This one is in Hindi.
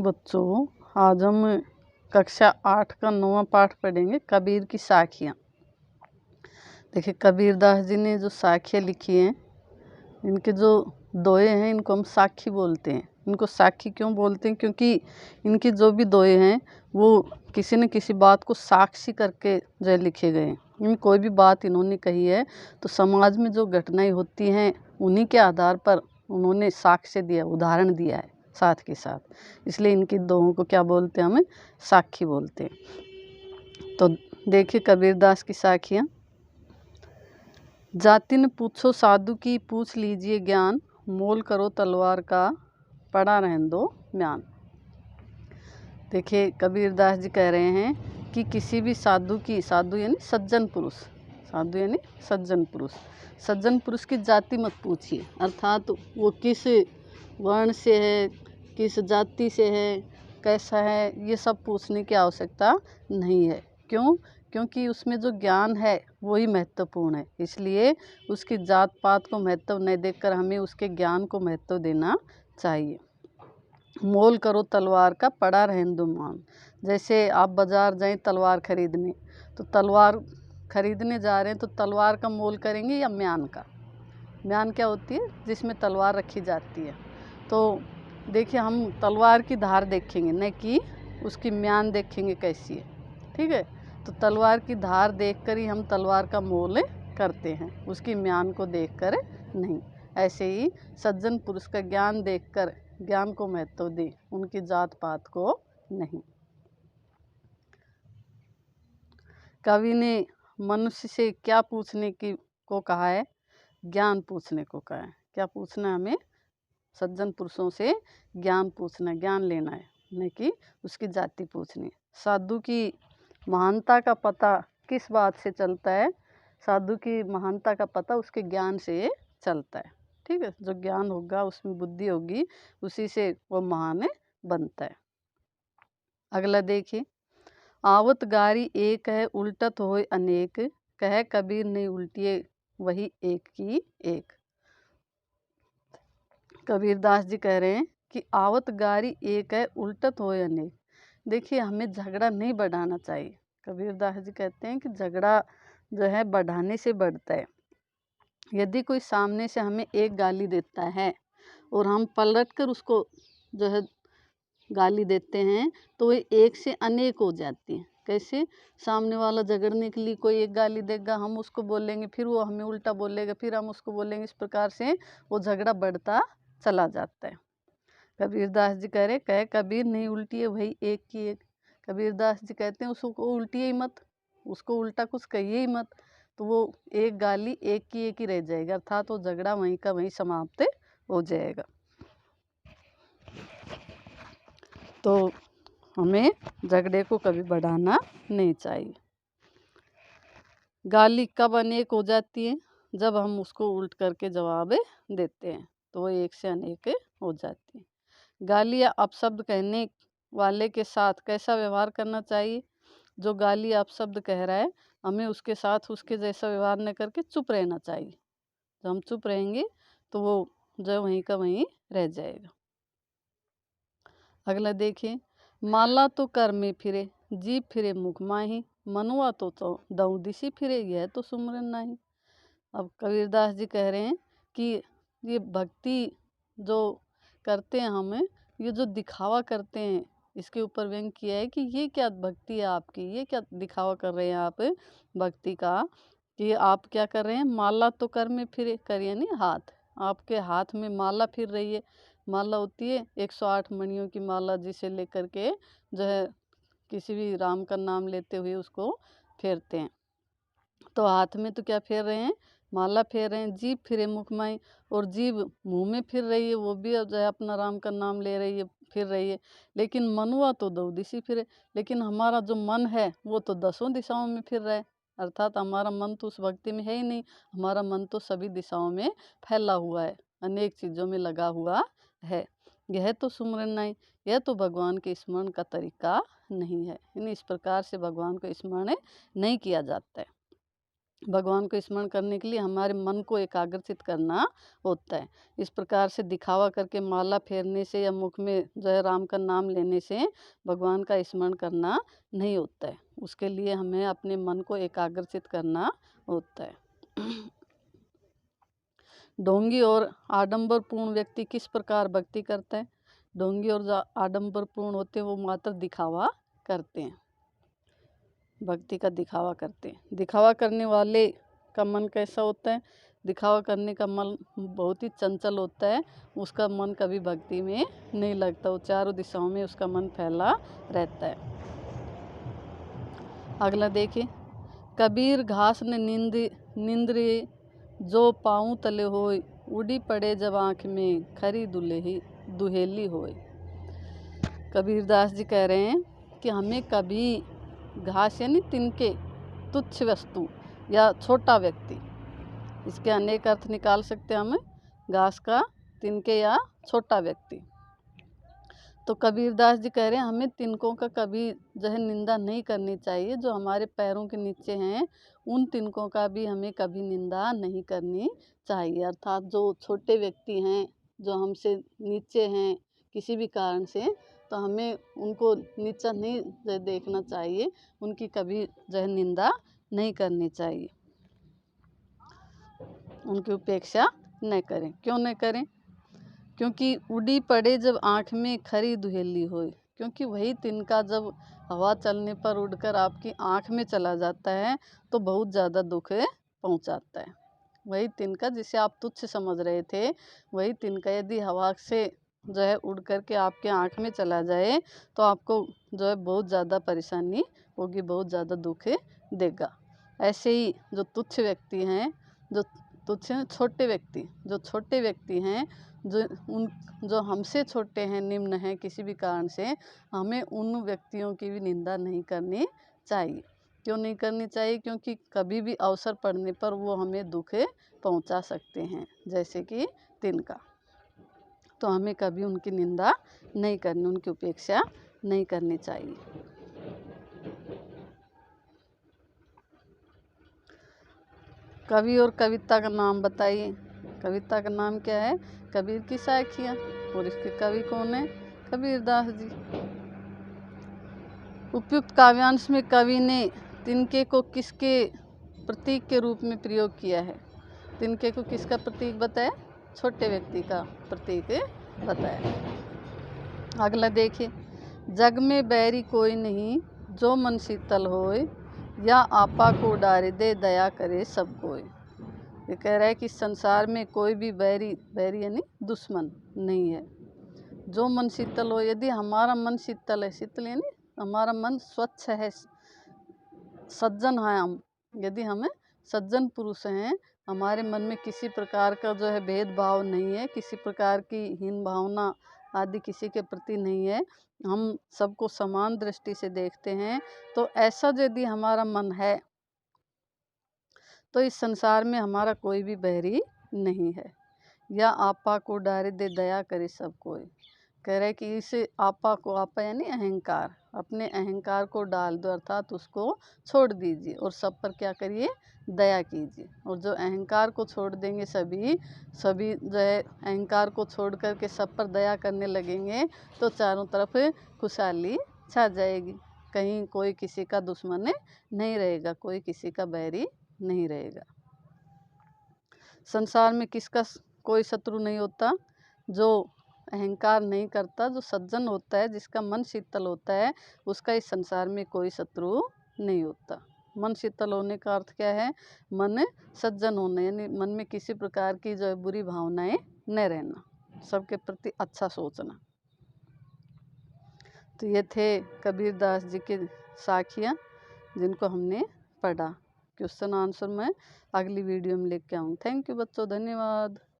बच्चों, आज हम कक्षा 8 का 9वां पाठ पढ़ेंगे, कबीर की साखियाँ। देखिए, कबीरदास जी ने जो साखियाँ लिखी हैं, इनके जो दोहे हैं, इनको हम साखी बोलते हैं। इनको साखी क्यों बोलते हैं? क्योंकि इनकी जो भी दोहे हैं वो किसी न किसी बात को साक्षी करके जो है लिखे गए हैं। इन कोई भी बात इन्होंने कही है तो समाज में जो घटनाएं होती हैं उन्हीं के आधार पर उन्होंने साक्ष्य दिया, उदाहरण दिया है साथ के साथ, इसलिए इनकी दोहों को क्या बोलते हैं? हमें साखी बोलते हैं। तो देखिए कबीरदास की साखियाँ। जाति न पूछो साधु की, पूछ लीजिए ज्ञान, मोल करो तलवार का, पड़ा रहने दो म्यान। देखिए कबीरदास जी कह रहे हैं कि किसी भी साधु की, साधु यानी सज्जन पुरुष, साधु यानी सज्जन पुरुष, सज्जन पुरुष की जाति मत पूछिए, अर्थात वो किस वर्ण से है, किस जाति से है, कैसा है, ये सब पूछने की आवश्यकता नहीं है। क्यों? क्योंकि उसमें जो ज्ञान है वही महत्वपूर्ण है। इसलिए उसकी जात पात को महत्व नहीं देकर हमें उसके ज्ञान को महत्व देना चाहिए। मोल करो तलवार का, पड़ा रहने दो म्यान। जैसे आप बाज़ार जाएं तलवार खरीदने, तो तलवार खरीदने जा रहे हैं तो तलवार का मोल करेंगे या म्यान का? म्यान क्या होती है? जिसमें तलवार रखी जाती है। तो देखिए, हम तलवार की धार देखेंगे, न कि उसकी म्यान देखेंगे कैसी है। ठीक है? तो तलवार की धार देखकर ही हम तलवार का मोल करते हैं, उसकी म्यान को देखकर नहीं। ऐसे ही सज्जन पुरुष का ज्ञान देखकर ज्ञान को महत्व दें, उनकी जात पात को नहीं। कवि ने मनुष्य से क्या पूछने की को कहा है? ज्ञान पूछने को कहा है। क्या पूछना है हमें? सज्जन पुरुषों से ज्ञान पूछना, ज्ञान लेना है, न कि उसकी जाति पूछनी। साधु की महानता का पता किस बात से चलता है? साधु की महानता का पता उसके ज्ञान से चलता है। ठीक है? जो ज्ञान होगा, उसमें बुद्धि होगी, उसी से वो महान बनता है। अगला देखिए, आवत गारी एक है, उल्टत होए अनेक, कहे कबीर ने उल्टिए वही एक की एक। कबीरदास जी कह रहे हैं कि आवत गारी एक है, उल्टत होए अनेक। देखिए, हमें झगड़ा नहीं बढ़ाना चाहिए। कबीरदास जी कहते हैं कि झगड़ा जो है बढ़ाने से बढ़ता है। यदि कोई सामने से हमें एक गाली देता है और हम पलट कर उसको जो है गाली देते हैं, तो ये एक से अनेक हो जाती है। कैसे? सामने वाला झगड़ने के लिए कोई एक गाली देगा, हम उसको बोलेंगे, फिर वो हमें उल्टा बोलेगा, फिर हम उसको बोलेंगे, इस प्रकार से वो झगड़ा बढ़ता चला जाता है। कबीरदास जी कह रहे, कहे कबीर नहीं उल्टी है वही एक की एक। कबीरदास जी कहते हैं उसको उल्टी ही मत, उसको उल्टा कुछ कहिए ही मत, तो वो एक गाली एक की एक ही रह जाएगा, अर्थात वो झगड़ा वहीं का वहीं समाप्त हो जाएगा। तो हमें झगड़े को कभी बढ़ाना नहीं चाहिए। गाली कब अनेक हो जाती है? जब हम उसको उल्ट करके जवाब देते हैं, तो वो एक से अनेक हो जाती है। गाली या अपशब्द कहने वाले के साथ कैसा व्यवहार करना चाहिए? जो गाली अपशब्द कह रहा है, हमें उसके साथ उसके जैसा व्यवहार न करके चुप रहना चाहिए। जब हम चुप रहेंगे तो वो जो वहीं का वहीं रह जाएगा। अगला देखिए, माला तो कर में फिरे, जीभ फिरे मुख माही, मनुआ तो दऊ दिशी फिरे, यह तो सुमरन नहीं। अब कबीरदास जी कह रहे हैं कि ये भक्ति जो करते हैं हमें, ये जो दिखावा करते हैं, इसके ऊपर व्यंग किया है कि ये क्या भक्ति है आपकी, ये क्या दिखावा कर रहे हैं आप भक्ति का, कि आप क्या कर रहे हैं? माला तो कर में फिरे, कर यानी हाथ, आपके हाथ में माला फिर रही है। माला होती है 108 मणियों की माला, जिसे लेकर के जो है किसी भी राम का नाम लेते हुए उसको फेरते हैं। तो हाथ में तो क्या फेर रहे हैं? माला फेर रहे हैं। जीभ फिरे मुख माई, और जीभ मुंह में फिर रही है, वो भी जो है अपना राम का नाम ले रही है, फिर रही है। लेकिन मनुआ तो दो दिशी फिरे, लेकिन हमारा जो मन है वो तो 10 दिशाओं में फिर रहा है, अर्थात हमारा मन तो उस भक्ति में है ही नहीं। हमारा मन तो सभी दिशाओं में फैला हुआ है, अनेक चीज़ों में लगा हुआ है। यह तो सुमरन नहीं, यह तो भगवान के स्मरण का तरीका नहीं है। इस प्रकार से भगवान को स्मरण नहीं किया जाता है। भगवान को स्मरण करने के लिए हमारे मन को एकाग्रचित करना होता है। इस प्रकार से दिखावा करके माला फेरने से या मुख में जो है राम का नाम लेने से भगवान का स्मरण करना नहीं होता है। उसके लिए हमें अपने मन को एकाग्रचित करना होता है। ढोंगी और आडंबरपूर्ण व्यक्ति किस प्रकार भक्ति करता है? ढोंगी और जो आडंबरपूर्ण होते हैं वो मात्र दिखावा करते हैं, भक्ति का दिखावा करते हैं। दिखावा करने वाले का मन कैसा होता है? दिखावा करने का मन बहुत ही चंचल होता है, उसका मन कभी भक्ति में नहीं लगता, वो चारों दिशाओं में उसका मन फैला रहता है। अगला देखिए, कबीर घास ने निंद्रे जो पाँव तले होय, उड़ी पड़े जब आँख में खरी दुहेली होय। कबीरदास जी कह रहे हैं कि हमें कभी घास यानी तिनके, तुच्छ वस्तु या छोटा व्यक्ति, इसके अनेक अर्थ निकाल सकते हैं हम, घास का, तिनके या छोटा व्यक्ति। तो कबीरदास जी कह रहे हैं हमें तिनकों का कभी जो है निंदा नहीं करनी चाहिए। जो हमारे पैरों के नीचे हैं उन तिनकों का भी हमें कभी निंदा नहीं करनी चाहिए। अर्थात जो छोटे व्यक्ति हैं, जो हमसे नीचे हैं किसी भी कारण से, तो हमें उनको नीचा नहीं देखना चाहिए, उनकी कभी जो है निंदा नहीं करनी चाहिए, उनकी उपेक्षा न करें। क्यों न करें? क्योंकि उड़ी पड़े जब आँख में खरी दुहेली होए, क्योंकि वही तिनका जब हवा चलने पर उड़कर आपकी आँख में चला जाता है तो बहुत ज़्यादा दुख पहुंचाता है। वही तिनका जिसे आप तुच्छ समझ रहे थे, वही तिनका यदि हवा से जो है उड़ करके आपके आँख में चला जाए तो आपको जो है बहुत ज़्यादा परेशानी होगी, बहुत ज़्यादा दुख देगा। ऐसे ही जो तुच्छ व्यक्ति हैं, जो तुच्छ छोटे व्यक्ति, जो छोटे व्यक्ति हैं, जो हमसे छोटे हैं, निम्न हैं किसी भी कारण से, हमें उन व्यक्तियों की भी निंदा नहीं करनी चाहिए। क्यों नहीं करनी चाहिए? क्योंकि कभी भी अवसर पड़ने पर वो हमें दुख पहुंचा सकते हैं, जैसे कि तिनका। तो हमें कभी उनकी निंदा नहीं करनी, उनकी उपेक्षा नहीं करनी चाहिए। कवि और कविता का नाम बताइए। कविता का नाम क्या है? कबीर की साखियाँ। और इसके कवि कौन है? कबीरदास जी। उपयुक्त काव्यांश में कवि ने तिनके को किसके प्रतीक के रूप में प्रयोग किया है? तिनके को किसका प्रतीक बताया? छोटे व्यक्ति का प्रतीक बताया। अगला देखिए, जग में बैरी कोई नहीं, जो मन शीतल होए, या आपा को डारे दे दया करे सब कोई। ये कह रहा है कि संसार में कोई भी बैरी यानी दुश्मन नहीं है। जो मन शीतल हो, यदि हमारा मन शीतल है, शीतल यानी हमारा मन स्वच्छ है, सज्जन है, हम यदि हमें सज्जन पुरुष हैं, हमारे मन में किसी प्रकार का जो है भेदभाव नहीं है, किसी प्रकार की हीन भावना आदि किसी के प्रति नहीं है, हम सबको समान दृष्टि से देखते हैं, तो ऐसा यदि हमारा मन है तो इस संसार में हमारा कोई भी बैरी नहीं है। या आपा को डारे दे दया करे सब कोई। कह रहे कि इस आपा को, आपा यानी अहंकार, अपने अहंकार को डाल दो, अर्थात उसको छोड़ दीजिए और सब पर क्या करिए? दया कीजिए। और जो अहंकार को छोड़ देंगे, सभी जो है अहंकार को छोड़ करके सब पर दया करने लगेंगे तो चारों तरफ खुशहाली छा जाएगी। कहीं कोई किसी का दुश्मन नहीं रहेगा, कोई किसी का बैरी नहीं रहेगा। संसार में किसका कोई शत्रु नहीं होता? जो अहंकार नहीं करता, जो सज्जन होता है, जिसका मन शीतल होता है, उसका इस संसार में कोई शत्रु नहीं होता। मन शीतल होने का अर्थ क्या है? मन सज्जन होना, यानी मन में किसी प्रकार की जो है बुरी भावनाएं न रहना, सबके प्रति अच्छा सोचना। तो ये थे कबीरदास जी के साखियाँ जिनको हमने पढ़ा। क्वेश्चन आंसर मैं अगली वीडियो में लेके आऊँ। थैंक यू बच्चों, धन्यवाद।